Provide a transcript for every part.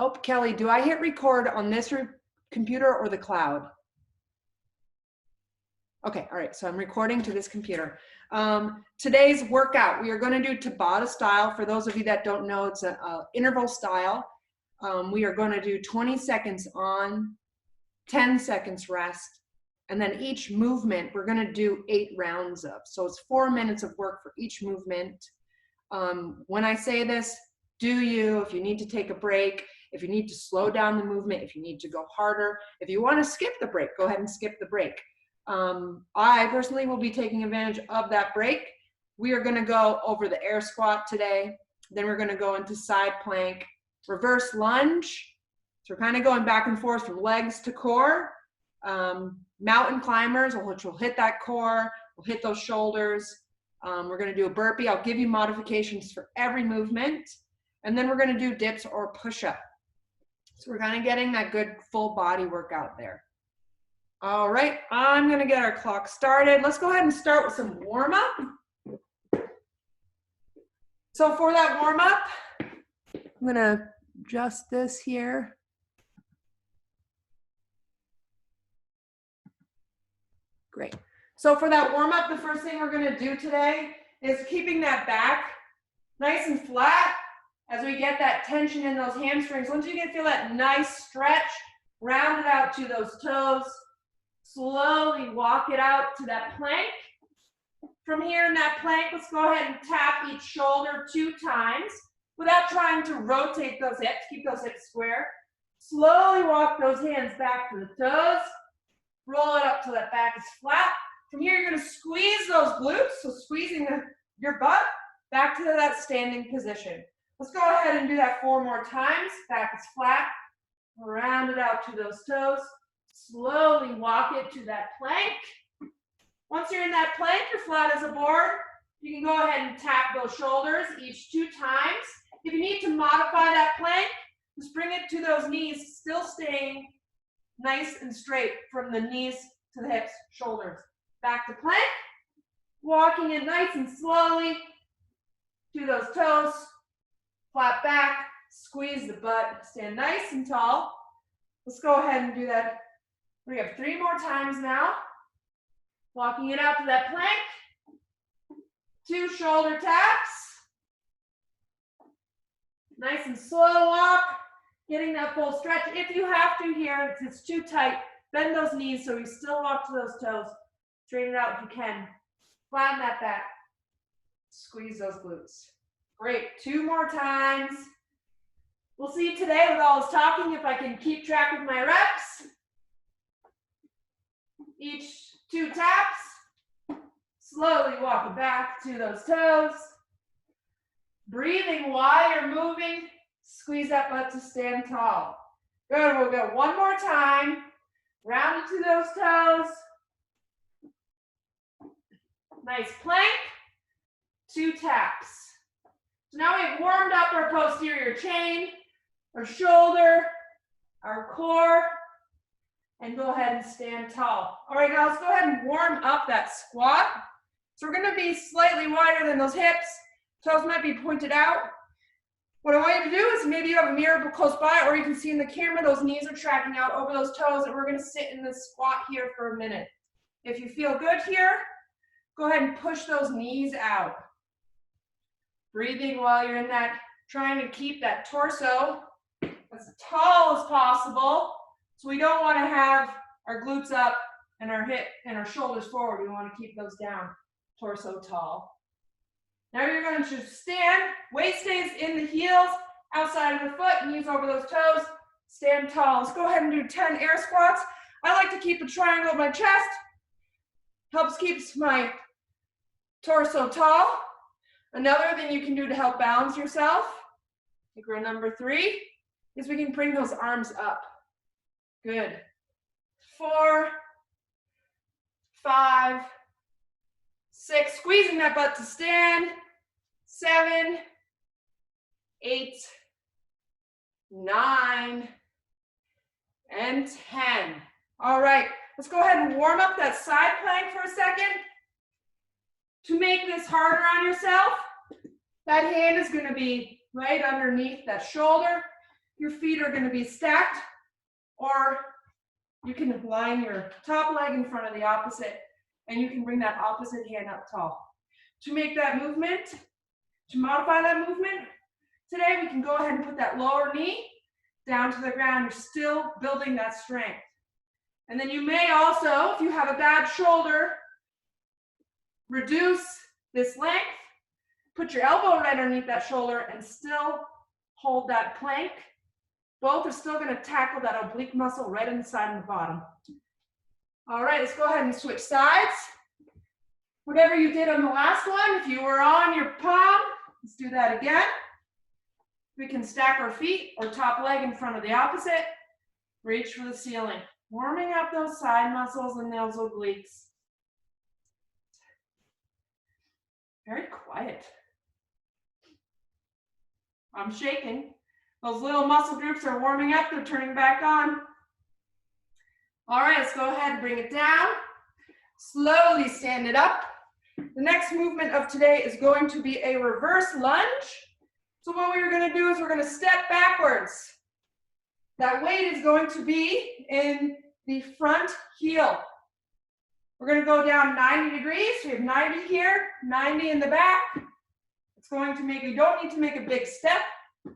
Oh, Kelly, do I hit record on this computer or the cloud? Okay, all right, so I'm recording to this computer. Today's workout, we are going to do Tabata style. For those of you that don't know, it's an interval style. We are going to do 20 seconds on, 10 seconds rest, and then each movement we're going to do 8 rounds of. So it's 4 minutes of work for each movement. When I say this, if you need to take a break, if you need to slow down the movement, if you need to go harder, if you want to skip the break, go ahead and skip the break. I personally will be taking advantage of that break. We are going to go over the air squat today. Then we're going to go into side plank, reverse lunge. So we're kind of going back and forth from legs to core. Mountain climbers, which will hit that core, we'll hit those shoulders. We're going to do a burpee. I'll give you modifications for every movement. And then we're going to do dips or push-up. So we're kind of getting that good full body workout there. All right, I'm going to get our clock started. Let's go ahead and start with some warm-up. So for that warm-up, I'm going to adjust this here. Great. So for that warm-up, the first thing we're going to do today is keeping that back nice and flat as we get that tension in those hamstrings. Once you feel that nice stretch, round it out to those toes. Slowly walk it out to that plank. From here in that plank, let's go ahead and tap each shoulder 2 times without trying to rotate those hips. Keep those hips square. Slowly walk those hands back to the toes. Roll it up till that back is flat. From here, you're going to squeeze those glutes, so squeezing your butt back to that standing position. Let's go ahead and do that 4 more times. Back is flat. Round it out to those toes. Slowly walk it to that plank. Once you're in that plank, you're flat as a board. You can go ahead and tap those shoulders each 2 times. If you need to modify that plank, just bring it to those knees, still staying nice and straight from the knees to the hips, shoulders. Back to plank. Walking it nice and slowly to those toes. Flat back, squeeze the butt, stand nice and tall. Let's go ahead and do that. We have 3 more times now. Walking it out to that plank. 2 shoulder taps. Nice and slow walk. Getting that full stretch. If you have to here, if it's too tight, bend those knees so you still walk to those toes. Straighten it out if you can. Flatten that back. Squeeze those glutes. Great. 2 more times. We'll see today with all this talking if I can keep track of my reps. Each 2 taps. Slowly walk it back to those toes. Breathing while you're moving. Squeeze that butt to stand tall. Good. We'll go 1 more time. Round it to those toes. Nice plank. 2 taps. So now we've warmed up our posterior chain, our shoulder, our core, and go ahead and stand tall. All right, now let's go ahead and warm up that squat. So we're going to be slightly wider than those hips. Toes might be pointed out. What I want you to do is maybe you have a mirror close by, or you can see in the camera those knees are tracking out over those toes, and we're going to sit in this squat here for a minute. If you feel good here, go ahead and push those knees out. Breathing while you're in that, trying to keep that torso as tall as possible. So we don't want to have our glutes up and our hip and our shoulders forward. We want to keep those down, torso tall. Now you're going to stand, weight stays in the heels, outside of the foot, knees over those toes, stand tall. Let's go ahead and do 10 air squats. I like to keep a triangle of my chest. Helps keeps my torso tall. Another thing you can do to help balance yourself, I think we're number 3, is we can bring those arms up. Good. 4, 5, 6, squeezing that butt to stand. 7, 8, 9, and 10. All right, let's go ahead and warm up that side plank for a second. To make this harder on yourself, that hand is going to be right underneath that shoulder. your feet are going to be stacked, or you can line your top leg in front of the opposite, and you can bring that opposite hand up tall. To make that movement, to modify that movement, today we can go ahead and put that lower knee down to the ground. You're still building that strength. And then you may also, if you have a bad shoulder, reduce this length, put your elbow right underneath that shoulder and still hold that plank. Both are still going to tackle that oblique muscle right inside and the bottom. All right, let's go ahead and switch sides. Whatever you did on the last one, if you were on your palm, let's do that again. We can stack our feet or top leg in front of the opposite. Reach for the ceiling. Warming up those side muscles and those obliques. Very quiet. I'm shaking. Those little muscle groups are warming up. They're turning back on. All right, let's go ahead and bring it down. Slowly stand it up. The next movement of today is going to be a reverse lunge. So what we're going to do is we're going to step backwards. That weight is going to be in the front heel. We're going to go down 90 degrees. We have 90 here, 90 in the back. It's going to make, you don't need to make a big step.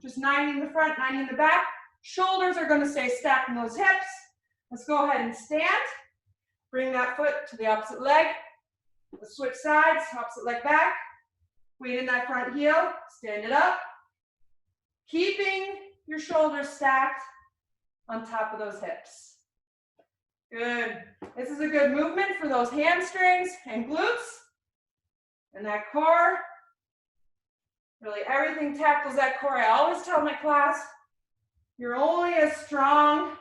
Just 90 in the front, 90 in the back. Shoulders are going to stay stacked in those hips. Let's go ahead and stand. Bring that foot to the opposite leg. Let's switch sides, opposite leg back. Weight in that front heel, stand it up. Keeping your shoulders stacked on top of those hips. Good. This is a good movement for those hamstrings and glutes and that core. Really, everything tackles that core. I always tell my class, you're only as strong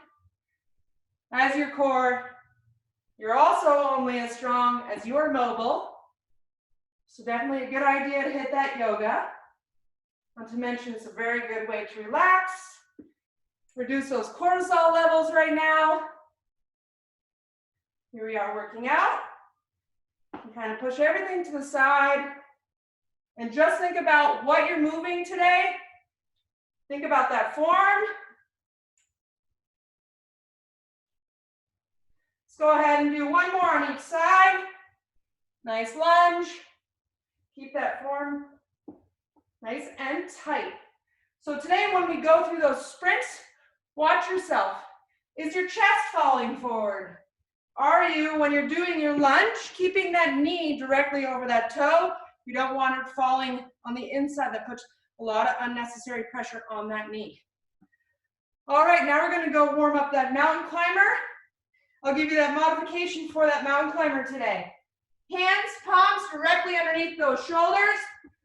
as your core. You're also only as strong as you're mobile. So definitely a good idea to hit that yoga. Not to mention it's a very good way to relax. Reduce those cortisol levels right now. Here we are working out. You kind of push everything to the side. And just think about what you're moving today. Think about that form. Let's go ahead and do one more on each side. Nice lunge. Keep that form nice and tight. So today when we go through those sprints, watch yourself. Is your chest falling forward? Are you, when you're doing your lunge, keeping that knee directly over that toe? You don't want it falling on the inside. That puts a lot of unnecessary pressure on that knee. All right, now we're going to go warm up that mountain climber. I'll give you that modification for that mountain climber today. Hands, palms directly underneath those shoulders.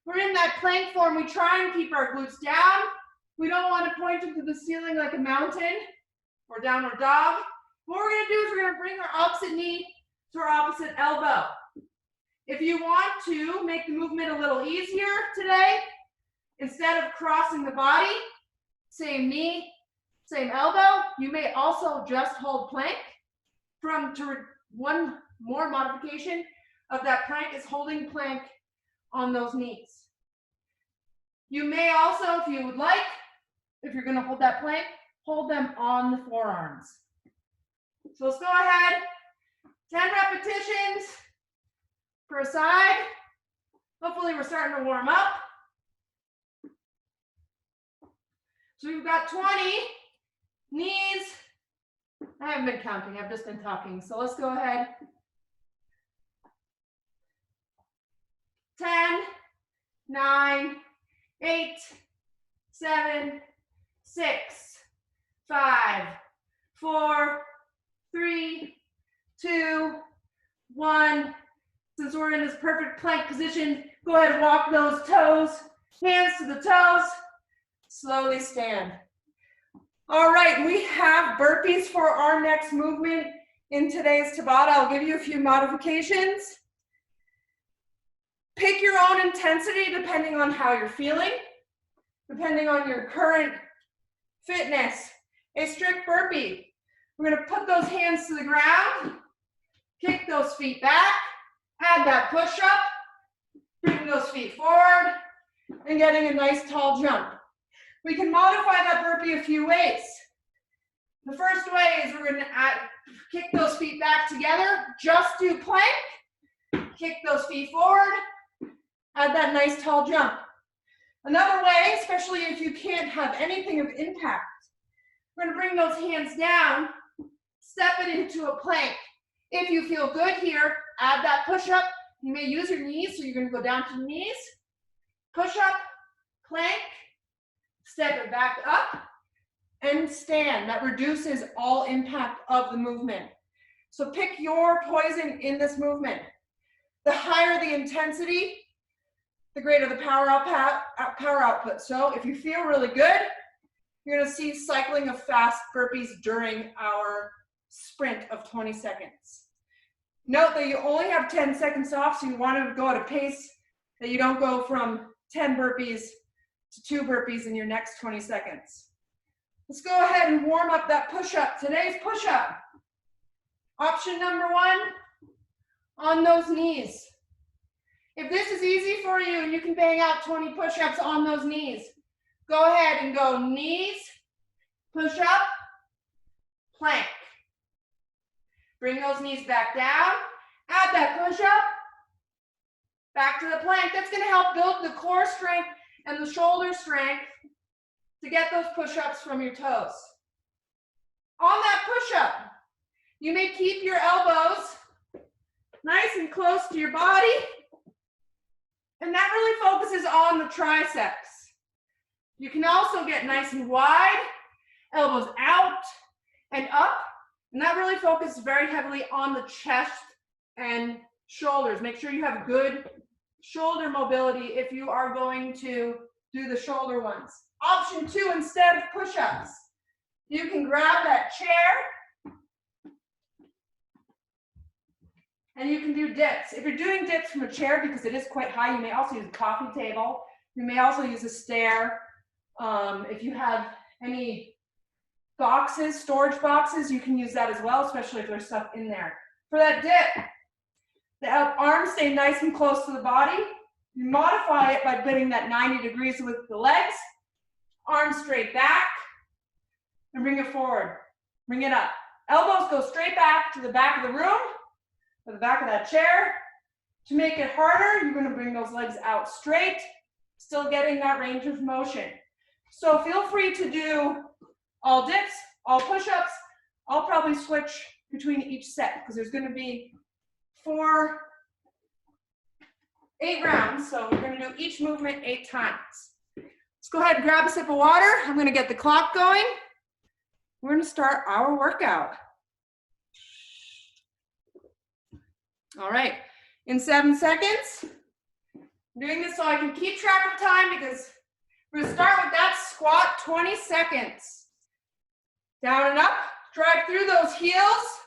We're in that plank form. We try and keep our glutes down. We don't want to point them to the ceiling like a mountain or downward dog. What we're going to do is we're going to bring our opposite knee to our opposite elbow. If you want to make the movement a little easier today, instead of crossing the body, same knee, same elbow, you may also just hold plank. One more modification of that plank is holding plank on those knees. You may also, if you would like, if you're going to hold that plank, hold them on the forearms. So let's go ahead, 10 repetitions per side. Hopefully we're starting to warm up. So we've got 20 knees. I haven't been counting, I've just been talking. So let's go ahead. 10, 9, 8, 7, 6, 5, 4, 3, 2, 1. Since we're in this perfect plank position, go ahead and walk those toes, hands to the toes, slowly stand. All right, we have burpees for our next movement in today's Tabata. I'll give you a few modifications. Pick your own intensity depending on how you're feeling, depending on your current fitness. A strict burpee. We're going to put those hands to the ground, kick those feet back, add that push up, bring those feet forward, and getting a nice tall jump. We can modify that burpee a few ways. The first way is we're going to kick those feet back together, just do plank, kick those feet forward, add that nice tall jump. Another way, especially if you can't have anything of impact, we're going to bring those hands down, step it into a plank. If you feel good here, add that push-up. You may use your knees, so you're going to go down to the knees, push-up, plank, step it back up, and stand. That reduces all impact of the movement. So pick your poison in this movement. The higher the intensity, the greater the power output. So if you feel really good, you're going to see cycling of fast burpees during our sprint of 20 seconds. Note that you only have 10 seconds off, so you want to go at a pace that you don't go from 10 burpees to 2 burpees in your next 20 seconds. Let's go ahead and warm up that push-up. Today's push-up. Option number 1, on those knees. If this is easy for you and you can bang out 20 push-ups on those knees, go ahead and go knees, push-up, plank. Bring those knees back down, add that push-up, back to the plank. That's going to help build the core strength and the shoulder strength to get those push-ups from your toes. On that push-up, you may keep your elbows nice and close to your body, and that really focuses on the triceps. You can also get nice and wide, elbows out and up, and that really focuses very heavily on the chest and shoulders. Make sure you have good shoulder mobility if you are going to do the shoulder ones. Option 2, instead of push-ups, you can grab that chair and you can do dips. If you're doing dips from a chair, because it is quite high, you may also use a coffee table. You may also use a stair. If you have any boxes, storage boxes, you can use that as well, especially if there's stuff in there. For that dip, the arms stay nice and close to the body. You modify it by bending that 90 degrees with the legs, arms straight back, and bring it forward. Bring it up. Elbows go straight back to the back of the room, or the back of that chair. To make it harder, you're going to bring those legs out straight, still getting that range of motion. So feel free to do all dips, all push-ups. I'll probably switch between each set because there's going to be 8 rounds, so we're going to do each movement 8 times. Let's go ahead and grab a sip of water. I'm going to get the clock going. We're going to start our workout. All right, in 7 seconds, I'm doing this so I can keep track of time because we're going to start with that squat, 20 seconds. Down and up, drive through those heels.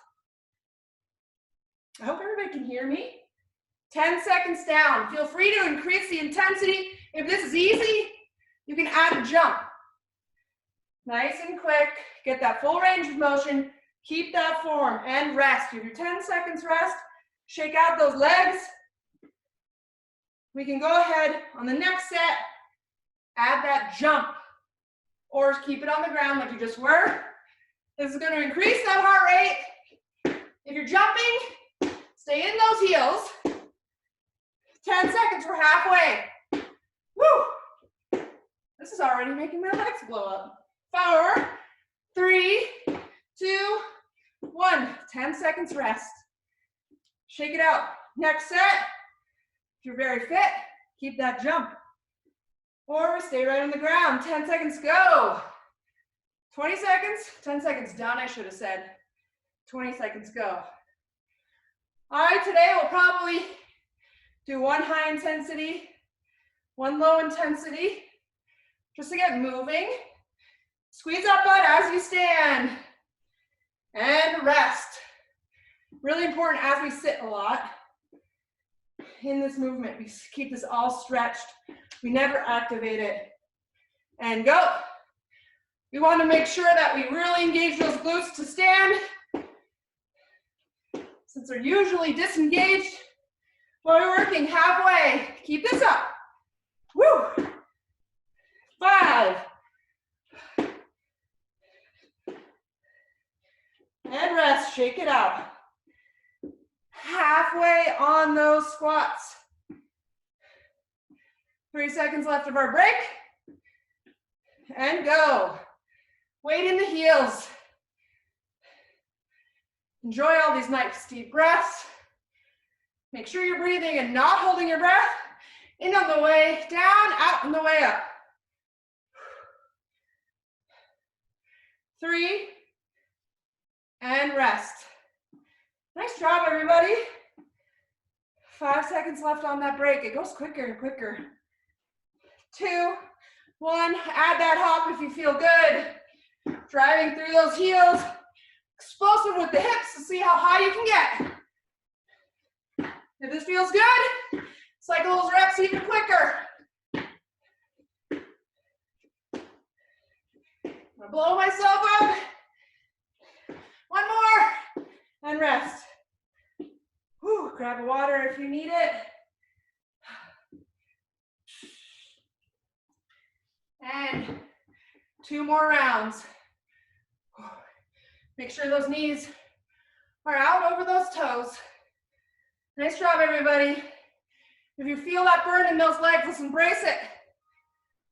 I hope everybody can hear me. 10 seconds down. Feel free to increase the intensity. If this is easy, you can add a jump. Nice and quick. Get that full range of motion. Keep that form and rest. You do 10 seconds rest. Shake out those legs. We can go ahead on the next set. Add that jump. Or keep it on the ground like you just were. This is going to increase that heart rate. If you're jumping, stay in those heels. 10 seconds, we're halfway. Woo! This is already making my legs blow up. 4, 3, 2, 1. 10 seconds rest. Shake it out. Next set, if you're very fit, keep that jump. Or stay right on the ground. 10 seconds, go. 20 seconds, 10 seconds done, I should have said. 20 seconds, go. All right, today we'll probably do 1 high intensity, 1 low intensity, just to get moving. Squeeze that butt as you stand. And rest. Really important as we sit a lot in this movement. We keep this all stretched. We never activate it. And go. We want to make sure that we really engage those glutes to stand, since they're usually disengaged while you're working halfway. Keep this up. Woo! 5, And rest, shake it out. Halfway on those squats. 3 seconds left of our break. And go. Weight in the heels. Enjoy all these nice deep breaths. Make sure you're breathing and not holding your breath. In on the way down, out on the way up. 3, and rest. Nice job, everybody. 5 seconds left on that break. It goes quicker and quicker. 2, 1, add that hop if you feel good. Driving through those heels. Explosive with the hips to see how high you can get. If this feels good, cycle those reps even quicker. I'm gonna blow myself up. 1 more, and rest. Whew, grab a water if you need it. And 2 more rounds. Make sure those knees are out over those toes. Nice job, everybody. If you feel that burn in those legs, let's embrace it.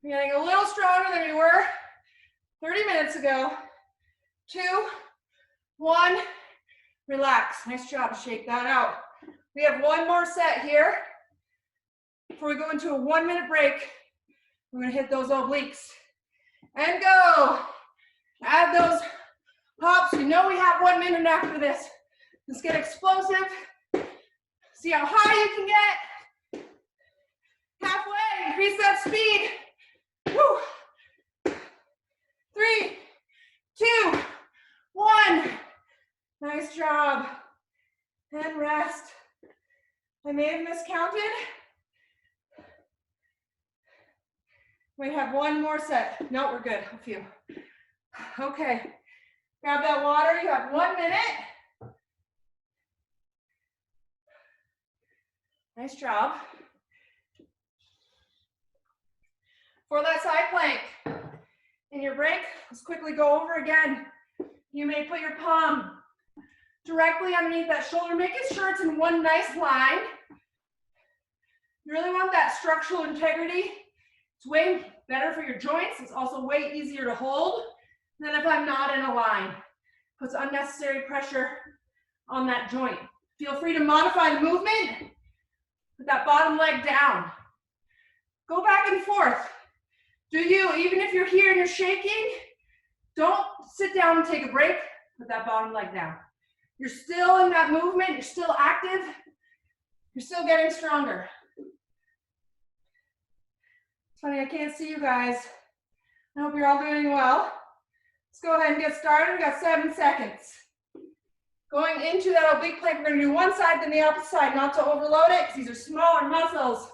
We're getting a little stronger than we were 30 minutes ago. 2, 1, relax. Nice job, shake that out. We have 1 more set here. Before we go into a 1-minute break, we're gonna hit those obliques. And go. Add those hops. You know we have 1 minute after this. Let's get explosive. See how high you can get. Halfway, increase that speed. Woo. 3, 2, 1. Nice job. And rest. I may have miscounted. We have 1 more set. No, we're good. A few. Okay. Grab that water. You have 1 minute. Nice job. For that side plank, in your break, let's quickly go over again. You may put your palm directly underneath that shoulder, making sure it's in one nice line. You really want that structural integrity. It's way better for your joints. It's also way easier to hold than if I'm not in a line. Puts unnecessary pressure on that joint. Feel free to modify the movement. Put that bottom leg down. Go back and forth. Do you, even if you're here and you're shaking, don't sit down and take a break. Put that bottom leg down. You're still in that movement. You're still active. You're still getting stronger. It's funny, I can't see you guys. I hope you're all doing well. Let's go ahead and get started. We got 7 seconds. Going into that oblique plank, we're going to do one side, then the opposite side, not to overload it, because these are smaller muscles.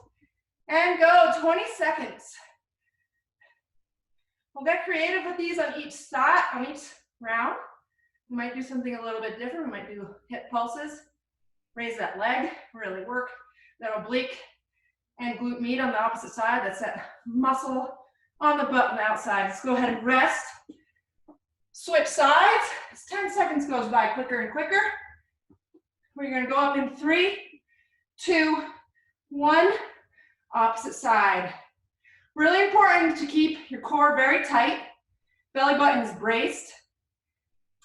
And go, 20 seconds. We'll get creative with these on each side, on each round. We might do something a little bit different. We might do hip pulses. Raise that leg, really work that oblique and glute med on the opposite side. That's that muscle on the butt on the outside. Let's go ahead and rest. Switch sides. As 10 seconds goes by quicker and quicker. We're going to go up in 3, 2, 1. Opposite side. Really important to keep your core very tight. Belly button is braced.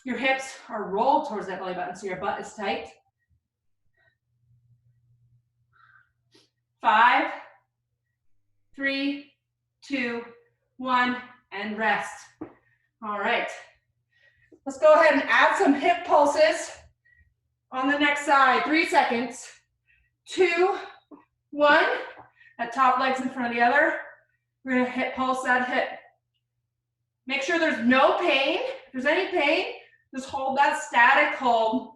Your hips are rolled towards that belly button so your butt is tight. 5, 3, 2, 1, and rest. All right. Let's go ahead and add some hip pulses on the next side. 3 seconds. 2, 1. That top leg's in front of the other. We're gonna hip pulse that hip. Make sure there's no pain. If there's any pain, just hold that static hold.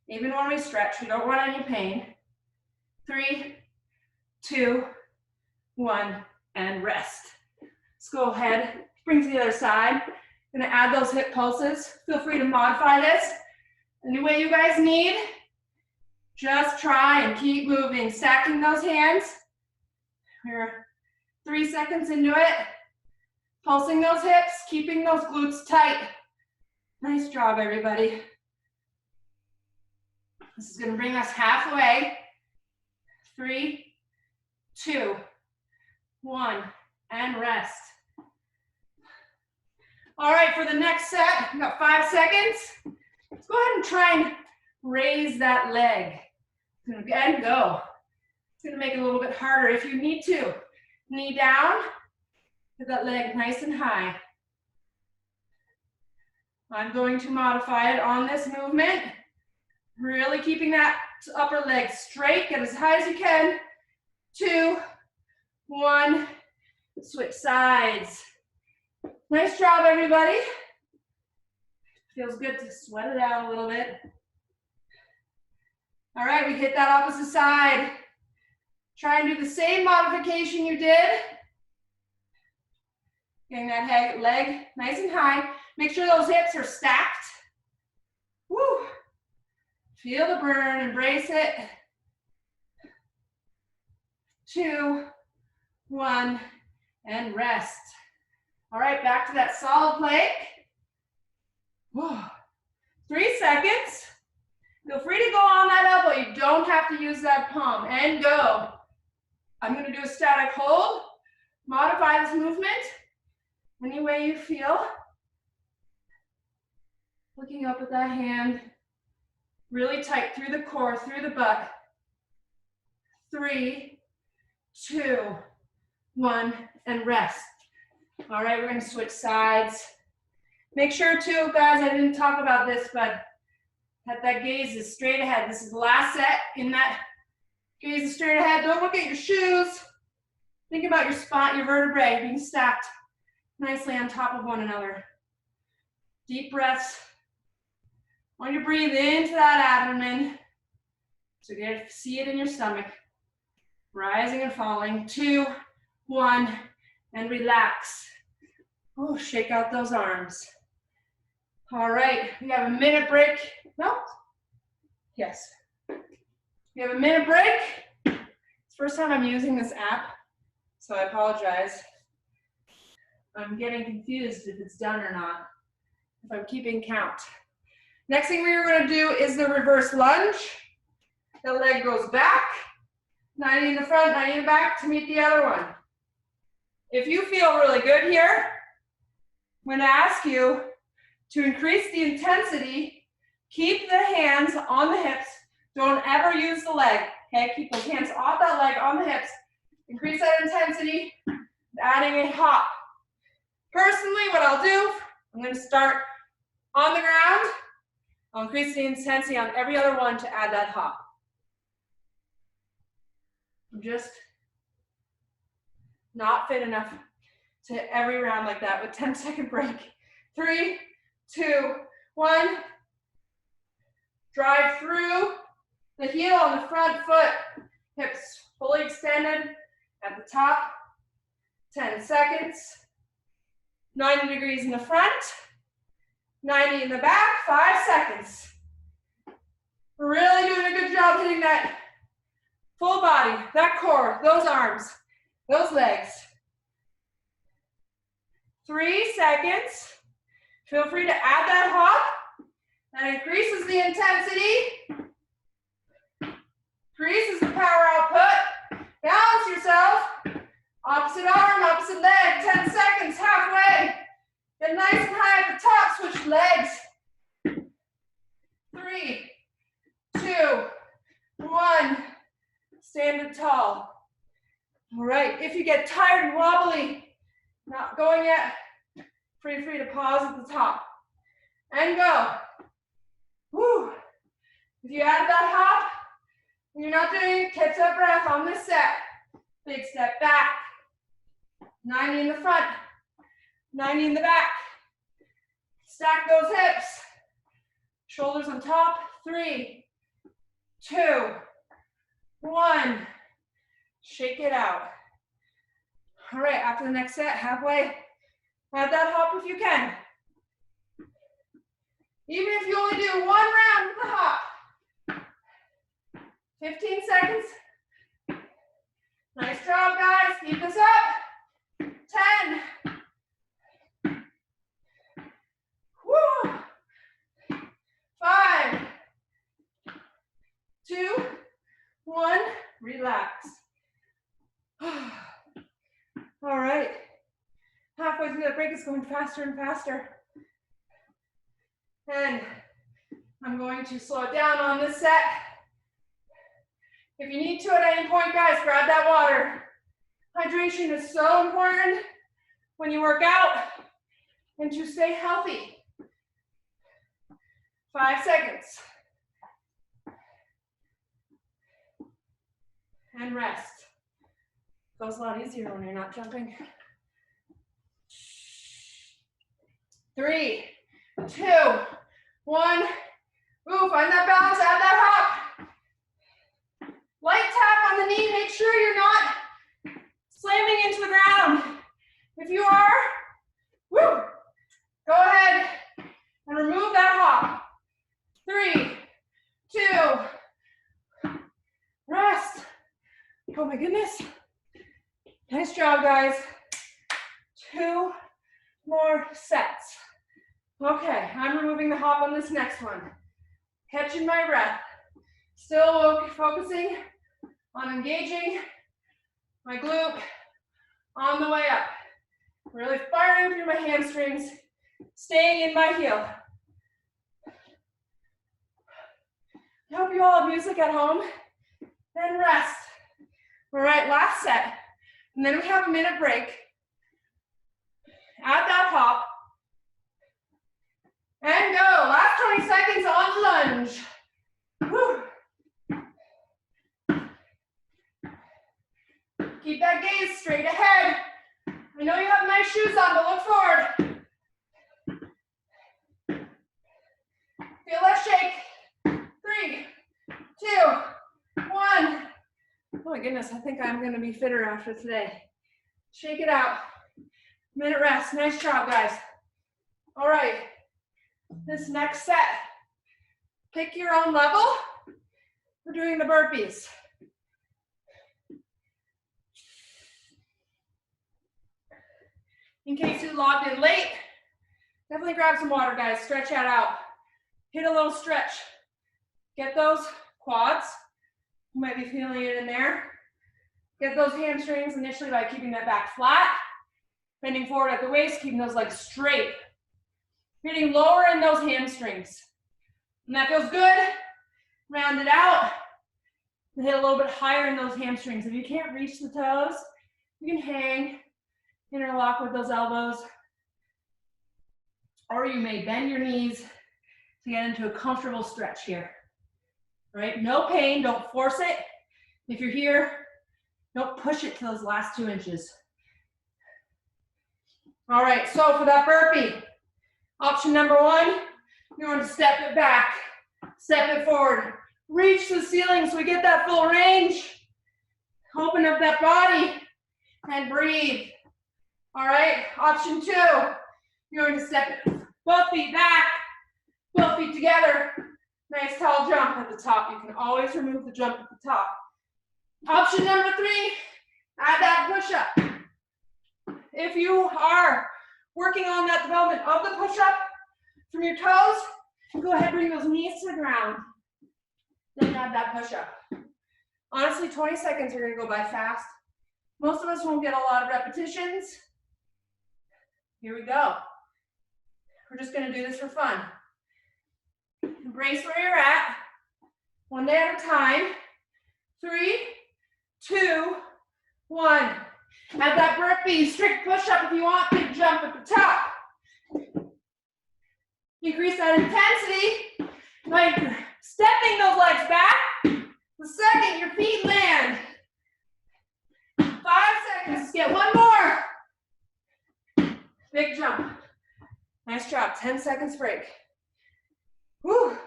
Even when we stretch, we don't want any pain. 3, 2, 1, and rest. Let's go ahead, bring to the other side. Gonna add those hip pulses. Feel free to modify this any way you guys need. Just try and keep moving, stacking those hands. We're 3 seconds into it. Pulsing those hips, keeping those glutes tight. Nice job, everybody. This is gonna bring us halfway. 3, 2, 1, and rest. All right, for the next set, we've got 5 seconds. Let's go ahead and try and raise that leg. And go. It's gonna make it a little bit harder if you need to. Knee down, get that leg nice and high. I'm going to modify it on this movement. Really keeping that upper leg straight, get as high as you can. 2, 1, switch sides. Nice job, everybody. Feels good to sweat it out a little bit. All right, we hit that opposite side. Try and do the same modification you did. Getting that leg nice and high. Make sure those hips are stacked. Woo. Feel the burn, embrace it. 2, 1, and rest. All right, back to that solid plank. 3 seconds. Feel free to go on that elbow. You don't have to use that palm. And go. I'm going to do a static hold. Modify this movement any way you feel. Looking up at that hand. Really tight through the core, through the butt. 3, 2, 1, and rest. All right, we're going to switch sides. Make sure too, guys, I didn't talk about this, but that gaze is straight ahead. This is the last set in that gaze is straight ahead. Don't look at your shoes. Think about your spine, your vertebrae being stacked nicely on top of one another. Deep breaths. I want you to breathe into that abdomen. So you get to see it in your stomach. Rising and falling. 2, 1, and relax. Oh, shake out those arms. All right, we have a minute break. No? Yes. We have a minute break. It's the first time I'm using this app, so I apologize. I'm getting confused if it's done or not, if I'm keeping count. Next thing we're going to do is the reverse lunge. The leg goes back, 90 in the front, 90 in the back to meet the other one. If you feel really good here, I'm going to ask you to increase the intensity. Keep the hands on the hips. Don't ever use the leg. Okay, keep those hands off that leg, on the hips. Increase that intensity, adding a hop. Personally, what I'll do, I'm going to start on the ground. I'll increase the intensity on every other one to add that hop. I'm just not fit enough to every round like that with 10-second break. 3, 2, 1. Drive through the heel on the front foot. Hips fully extended at the top. 10 seconds. 90 degrees in the front. 90 in the back. 5 seconds. We're really doing a good job hitting that full body, that core, those arms, those legs. 3 seconds. Feel free to add that hop. That increases the intensity. Increases the power output. Balance yourself. Opposite arm, opposite leg. 10 seconds, halfway. Get nice and high at the top. Switch legs. 3, 2, 1. Stand up tall. All right, if you get tired and wobbly, not going yet, free to pause at the top. And go. Woo. If you add that hop, and you're not doing it, catch that breath on this set. Big step back. 90 in the front. 90 in the back. Stack those hips. Shoulders on top. 3, 2, 1. Shake it out. All right, after the next set, halfway, add that hop if you can. Even if you only do 1 round with the hop. 15 seconds. Nice job, guys. Keep this up. 10, All right. Halfway through the break, it's going faster and faster. And I'm going to slow it down on this set. If you need to at any point, guys, grab that water. Hydration is so important when you work out and to stay healthy. 5 seconds. And rest. Goes a lot easier when you're not jumping. 3, 2, 1. Ooh, find that balance, add that hop. Light tap on the knee, make sure you're not slamming into the ground. If you are, woo, go ahead and remove that hop. 3, 2, rest. Oh my goodness. Nice job, guys. 2 more sets. Okay, I'm removing the hop on this next one. Catching my breath. Still focusing on engaging my glute on the way up. Really firing through my hamstrings, staying in my heel. I hope you all have music at home. And rest. All right, last set. And then we have a minute break. Add that hop. And go. Last 20 seconds on lunge. Whew. Keep that gaze straight ahead. I know you have nice shoes on, but look forward. Feel that shake. 3, 2, 1. Oh my goodness, I think I'm gonna be fitter after today. Shake it out. Minute rest. Nice job, guys. All right. This next set, pick your own level. We're doing the burpees. In case you logged in late, definitely grab some water, guys. Stretch that out. Hit a little stretch. Get those quads. You might be feeling it in there. Get those hamstrings initially by keeping that back flat. Bending forward at the waist, keeping those legs straight. Hitting lower in those hamstrings. And that feels good. Round it out. And hit a little bit higher in those hamstrings. If you can't reach the toes, you can hang, interlock with those elbows. Or you may bend your knees to get into a comfortable stretch here. Right? No pain, don't force it. If you're here, don't push it to those last 2 inches. All right, so for that burpee, option number 1, you're going to step it back, step it forward, reach the ceiling so we get that full range. Open up that body and breathe. All right, option 2, you're going to step it, both feet back, both feet together. Nice tall jump at the top. You can always remove the jump at the top. Option number 3, add that push-up. If you are working on that development of the push-up from your toes, go ahead and bring those knees to the ground. Then add that push-up. Honestly, 20 seconds are gonna go by fast. Most of us won't get a lot of repetitions. Here we go. We're just gonna do this for fun. Embrace where you're at. 1 day at a time. 3, 2, 1. Add that burpee, strict push-up if you want, big jump at the top. Increase that intensity by stepping those legs back. The second your feet land. 5 seconds, get 1 more. Big jump. Nice job, 10 seconds break. Whew.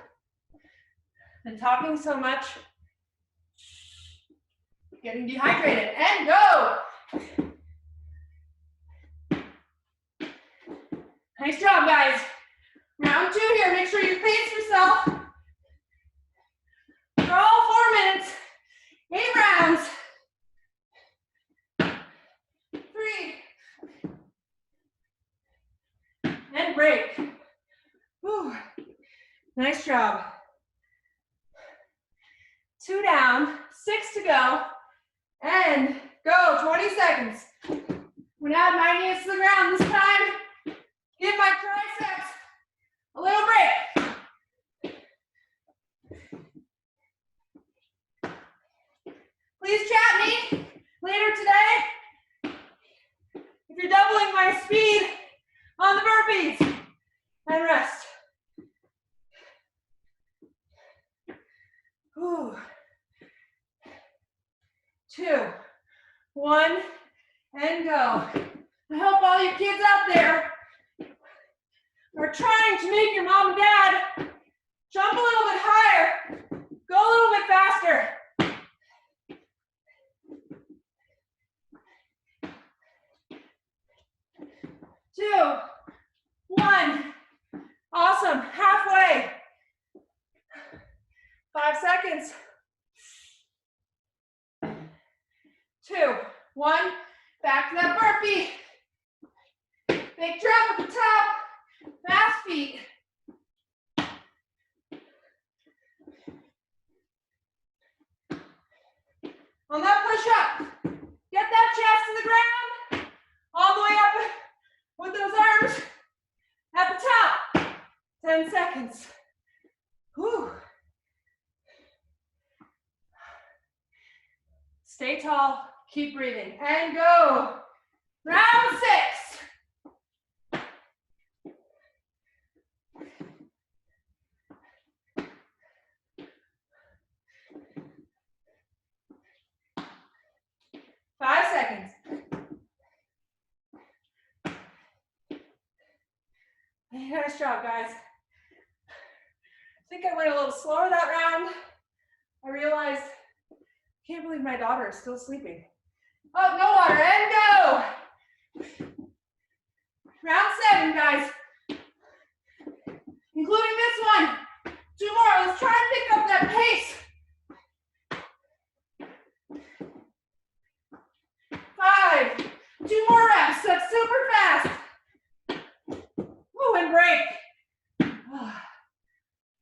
Been talking so much. Getting dehydrated, and go. Nice job, guys. Round 2 here. Make sure you pace yourself. For all 4 minutes. 8 rounds. 3. And break. Whew. Nice job. 2 down. 6 to go. And go. 20 seconds. I'm gonna add my knees to the ground this time. Give my triceps a little break. Please chat me later today if you're doubling my speed on the burpees. And rest. Ooh. 2, 1, and go. I hope all you kids out there are trying to make your mom and dad jump a little bit higher, go a little bit faster. 2, 1. Awesome. Halfway. 5 seconds. 2, 1. Back to that burpee. Big drop at the top. Fast feet. On that push up, get that chest to the ground. All the way up with those arms at the top. 10 seconds. Whew. Stay tall, keep breathing, and go. Round 6. Five seconds. Nice job, guys. I think I went a little slower that round. I realized, I can't believe my daughter is still sleeping. Oh, no water, and go. Round 7, guys. Including this one. 2 more, let's try and pick up that pace. 5, 2 more reps, that's super fast. Ooh, and break.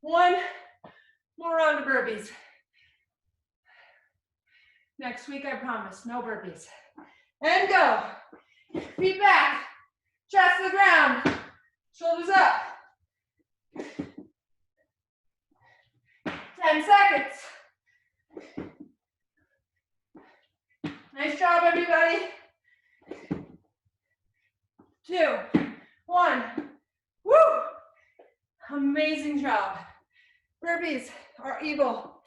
1 more round of burpees. Next week, I promise, no burpees. And go. Feet back, chest to the ground, shoulders up. 10 seconds. Nice job, everybody. 2, 1. Woo! Amazing job. Burpees are evil,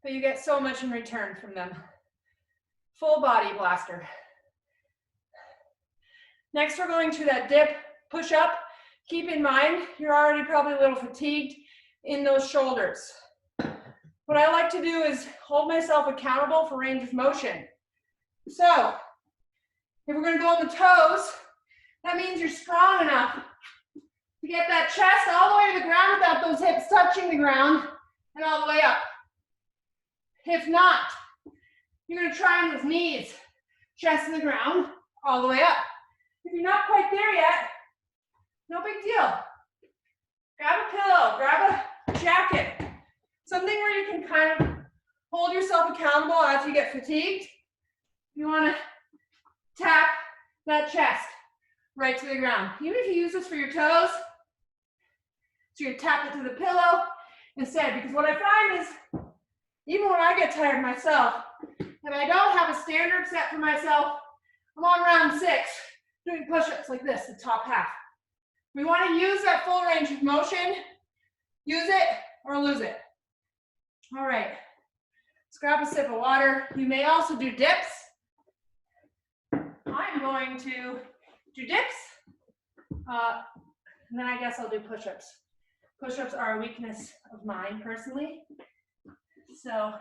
but you get so much in return from them. Full body blaster. Next, we're going to that dip push up. Keep in mind, you're already probably a little fatigued in those shoulders. What I like to do is hold myself accountable for range of motion. So, if we're going to go on the toes, that means you're strong enough to get that chest all the way to the ground without those hips touching the ground and all the way up. If not, you're going to try on those knees, chest to the ground, all the way up. If you're not quite there yet, no big deal. Grab a pillow, grab a jacket, something where you can kind of hold yourself accountable as you get fatigued. You want to tap that chest right to the ground. Even if you use this for your toes, so you tap it to the pillow instead, because what I find is, even when I get tired myself, and I don't have a standard set for myself, I'm on round 6, doing push-ups like this, the top half. We want to use that full range of motion. Use it or lose it. All right, let's grab a sip of water. You may also do dips. I'm going to do dips, and then I guess I'll do push-ups. Push-ups are a weakness of mine personally, so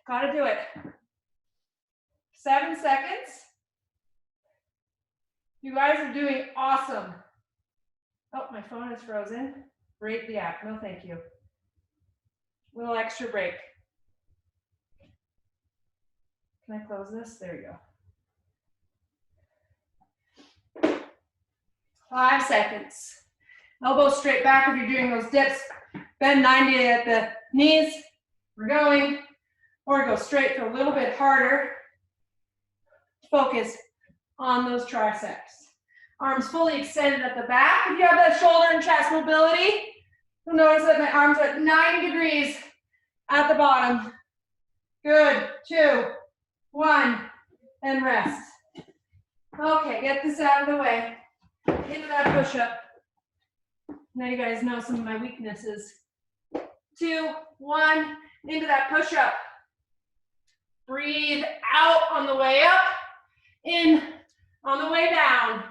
gotta do it. 7 seconds. You guys are doing awesome. Oh, my phone is frozen. Rate the app. No, thank you. Little extra break. Can I close this? There you go. 5 seconds. Elbows straight back if you're doing those dips. Bend 90 at the knees. We're going. Or go straight for a little bit harder. focus on those triceps. Arms fully extended at the back. If you have that shoulder and chest mobility, you'll notice that my arms are at 90 degrees at the bottom. Good. 2, 1, and rest. Okay, get this out of the way. Into that push-up. Now you guys know some of my weaknesses. 2, 1, into that push-up. Breathe out on the way up, in on the way down.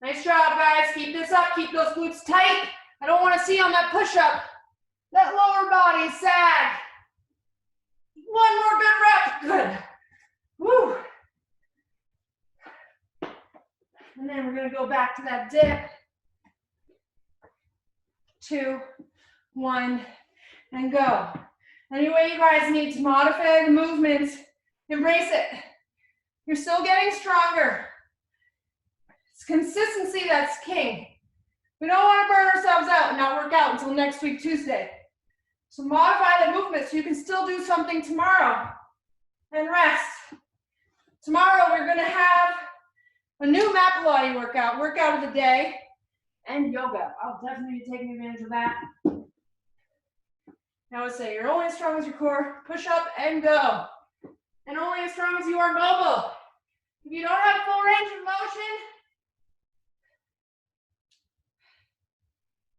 Nice job, guys. Keep this up. Keep those glutes tight. I don't want to see on that push-up that lower body sag. One more good rep. Good. Woo. And then we're going to go back to that dip. 2, 1, and go. Any way you guys need to modify the movements, embrace it. You're still getting stronger. It's consistency that's king. We don't want to burn ourselves out and not work out until next week, Tuesday. So modify the movement so you can still do something tomorrow and rest. Tomorrow we're going to have a new mat Pilates workout of the day, and yoga. I'll definitely be taking advantage of that. I would say you're only as strong as your core. Push up and go. And only as strong as you are mobile. If you don't have full range of motion,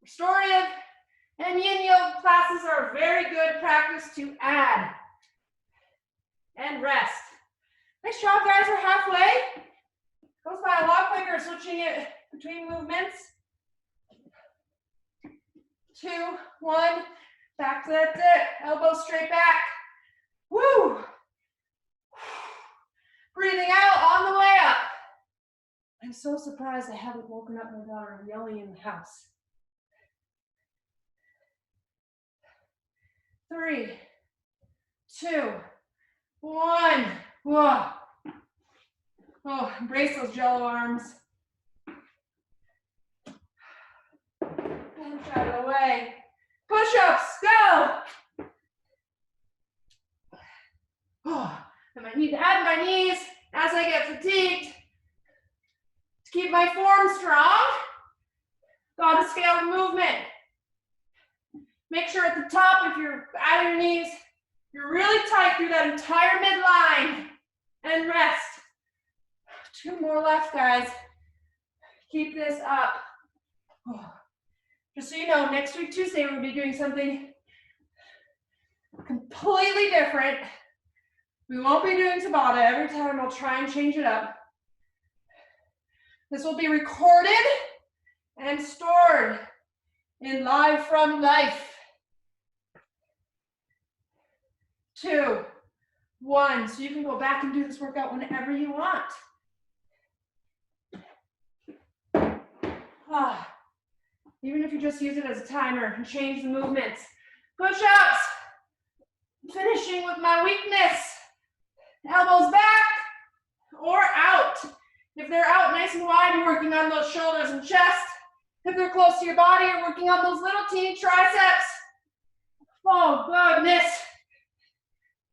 restorative and yin yoga classes are a very good practice to add. And rest. Nice job, guys. We're halfway. Goes by a lot quicker switching it between movements. 2, 1, back to that dip. Elbows straight back. Woo! Breathing out on the way up. I'm so surprised I haven't woken up my daughter yelling in the house. 3, 2, 1. Whoa. Oh, embrace those jello arms. And out of the way. Push-ups, go. Oh, I might need to add my knees as I get fatigued. To keep my form strong, gotta scale the movement. Make sure at the top, if you're adding your knees, you're really tight through that entire midline. And rest. 2 more left, guys. Keep this up. Oh. Just so you know, next week, Tuesday, we'll be doing something completely different. We won't be doing Tabata. Every time I'll try and change it up. This will be recorded and stored in Live from Life. 2, 1. So you can go back and do this workout whenever you want. Ah. Even if you just use it as a timer and change the movements. Push-ups. Finishing with my weakness. Elbows back or out. If they're out nice and wide, you're working on those shoulders and chest. If they're close to your body, you're working on those little teeny triceps. Oh, goodness.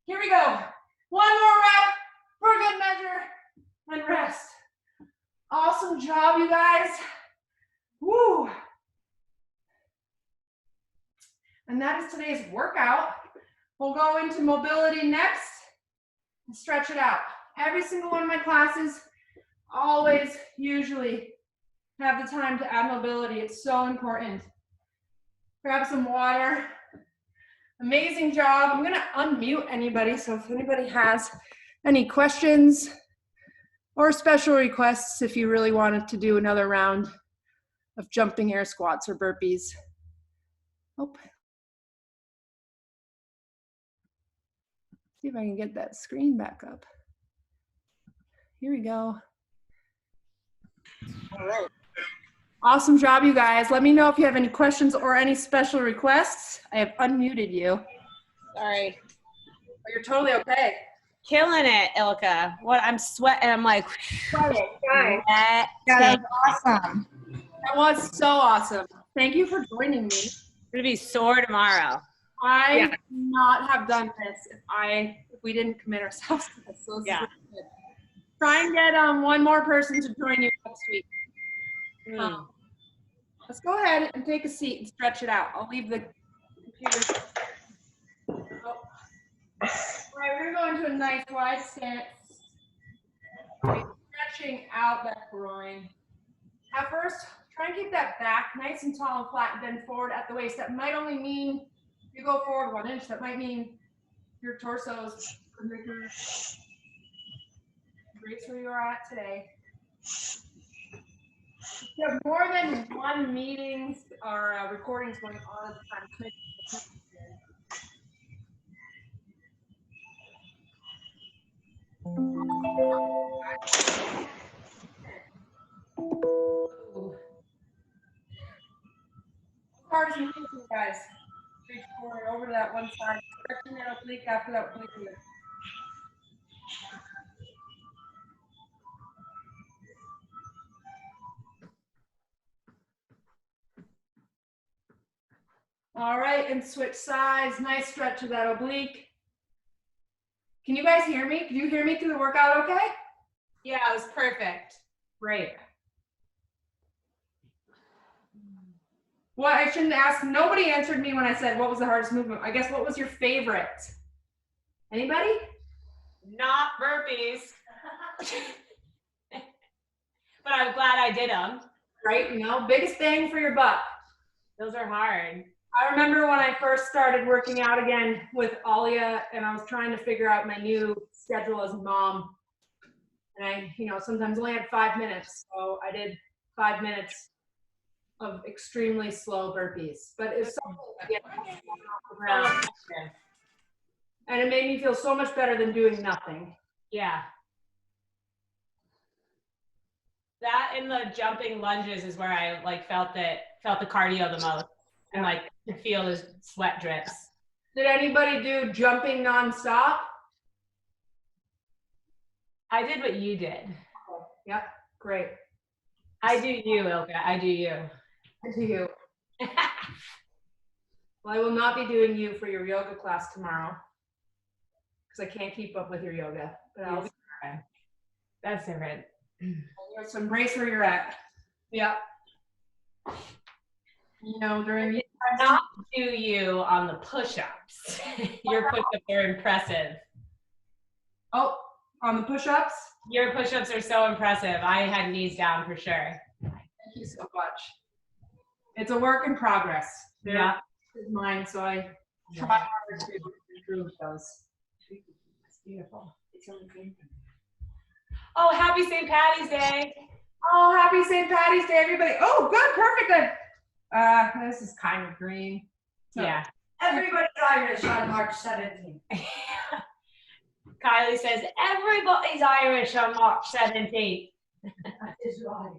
Here we go. 1 more rep for good measure and rest. Awesome job, you guys. Woo. And that is today's workout. We'll go into mobility next and stretch it out. Every single one of my classes always usually have the time to add mobility. It's so important. Grab some water. Amazing job. I'm gonna unmute anybody, so if anybody has any questions or special requests, if you really wanted to do another round of jumping air squats or burpees. Oh. See if I can get that screen back up. Here we go. All right. Awesome job, you guys. Let me know if you have any questions or any special requests. I have unmuted you. Sorry. Oh, you're totally okay. Killing it, Ilka. What I'm sweating. I'm like, Yeah, that was awesome. That was so awesome. Thank you for joining me. I'm gonna be sore tomorrow. I could not have done this if we didn't commit ourselves to this. So this is really good. Try and get one more person to join you next week. Let's go ahead and take a seat and stretch it out. I'll leave the computer. Oh. All right, we're going to a nice wide stance. Stretching out that groin. At first, try and keep that back nice and tall and flat and bend forward at the waist. That might only mean you go forward 1 inch. That might mean your torso's brace where you are at today. If you have more than one meetings or recordings going on at the time, hardest movement, guys. Reach forward over to that one side, stretching that oblique after that oblique. All right, and switch sides. Nice stretch of that oblique. Can you guys hear me? Can you hear me through the workout okay? Yeah, it was perfect. Great. Well, I shouldn't ask. Nobody answered me when I said what was the hardest movement. I guess what was your favorite? Anybody? Not burpees. But I'm glad I did them. Right, you know, biggest bang for your buck. Those are hard. I remember when I first started working out again with Alia and I was trying to figure out my new schedule as a mom. And I, sometimes only had 5 minutes. So I did 5 minutes of extremely slow burpees. But it's something to get off the ground. And it made me feel so much better than doing nothing. Yeah. That and the jumping lunges is where I felt the cardio the most. And to feel the sweat drips. Did anybody do jumping nonstop? I did what you did. Oh, yep, great. I do you, Ilka. I do you. I do you. Well, I will not be doing you for your yoga class tomorrow because I can't keep up with your yoga. But I'll be okay. That's different. So embrace where you're at. Yep. During not do you on the push-ups. Your push-ups are impressive. Oh, on the push-ups? Your push-ups are so impressive. I had knees down for sure. Thank you so much. It's a work in progress. Yeah. It's mine, so I try hard to improve those. It's beautiful. It's so beautiful. Oh, happy St. Patty's Day. Oh, happy St. Patty's Day, everybody. Oh, good, perfect, good. This is kind of green. So, yeah. Everybody's Irish on March 17th. Kylie says, everybody's Irish on March 17th. That is right.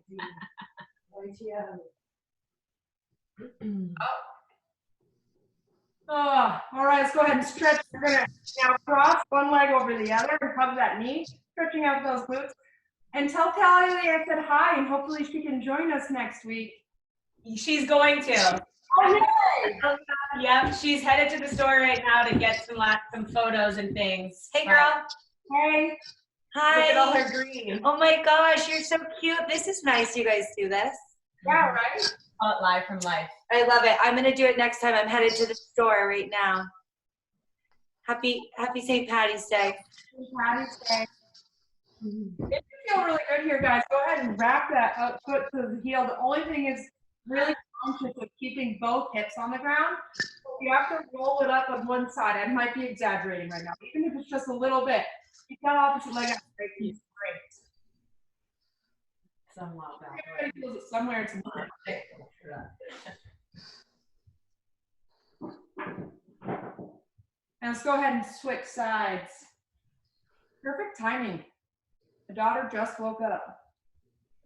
Oh, all right, let's go ahead and stretch. We're gonna now cross one leg over the other and hug that knee, stretching out those glutes. And tell Kylie I said hi, and hopefully she can join us next week. She's going to. Oh, yay! Yep, she's headed to the store right now to get some photos and things. Hey, girl. Hey. Hi. Look at all her green. Oh my gosh, you're so cute. This is nice you guys do this. Yeah, right? Call it live from life. I love it. I'm going to do it next time. I'm headed to the store right now. Happy St. Patty's Day. St. Patty's Day. If you feel really good here, guys, go ahead and wrap that foot to the heel. The only thing is really conscious of keeping both hips on the ground. You have to roll it up on one side. I might be exaggerating right now. Even if it's just a little bit. Keep that opposite leg out straight. It's great. Everybody feels it somewhere. It's not. And let's go ahead and switch sides. Perfect timing. The daughter just woke up.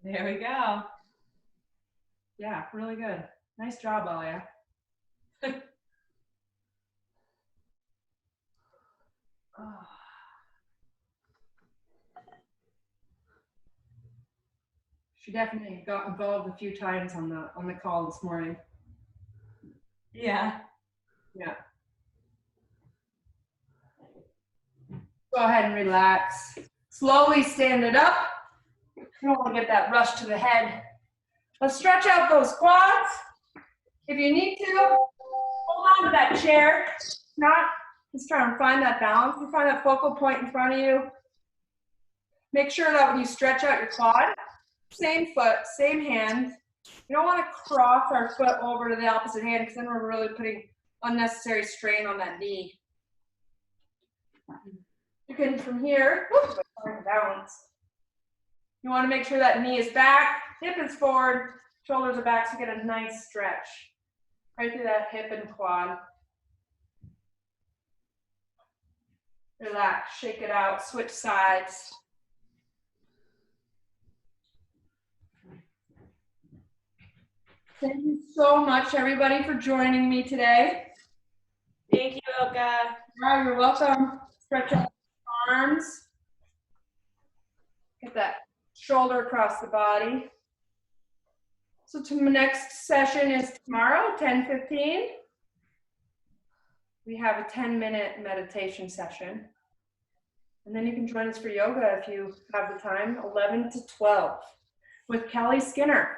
There we go. Yeah, really good. Nice job, Alia. Oh. She definitely got involved a few times on the call this morning. Yeah. Yeah. Go ahead and relax. Slowly stand it up. You don't want to get that rush to the head. Let's stretch out those quads. If you need to, hold on to that chair. Not just trying to find that balance. You find that focal point in front of you. Make sure that when you stretch out your quad, same foot, same hand. You don't want to cross our foot over to the opposite hand because then we're really putting unnecessary strain on that knee. You can, from here, balance. You want to make sure that knee is back, hip is forward, shoulders are back, so you get a nice stretch right through that hip and quad. Relax, shake it out, switch sides. Thank you so much, everybody, for joining me today. Thank you, Ilka. All right, you're welcome. Stretch out the arms. Get that shoulder across the body. So the next session is tomorrow, 10:15. We have a 10-minute meditation session. And then you can join us for yoga if you have the time, 11 to 12, with Kelly Skinner.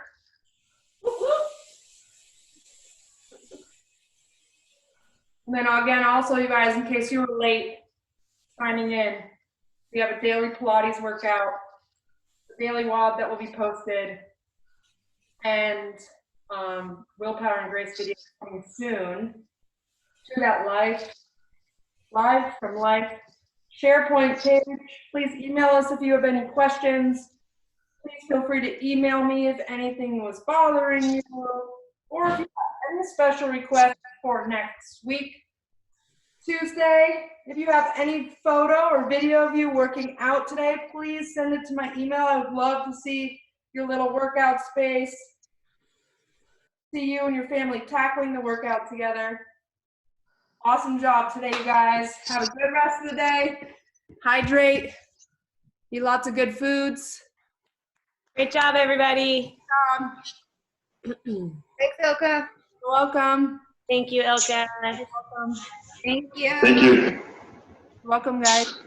And then again, also you guys, in case you were late signing in, we have a daily Pilates workout, a daily WOD that will be posted, and Willpower and Grace video coming soon. Do that live from life SharePoint page. Please email us if you have any questions. Please feel free to email me if anything was bothering you, or if you have any special requests for next week. Tuesday, if you have any photo or video of you working out today, please send it to my email. I would love to see your little workout space. See you and your family tackling the workout together. Awesome job today, you guys. Have a good rest of the day. Hydrate. Eat lots of good foods. Great job, everybody. Thanks, Ilka. You're welcome. Thank you, Ilka. You're welcome. Thank you. Thank you. You're welcome, guys.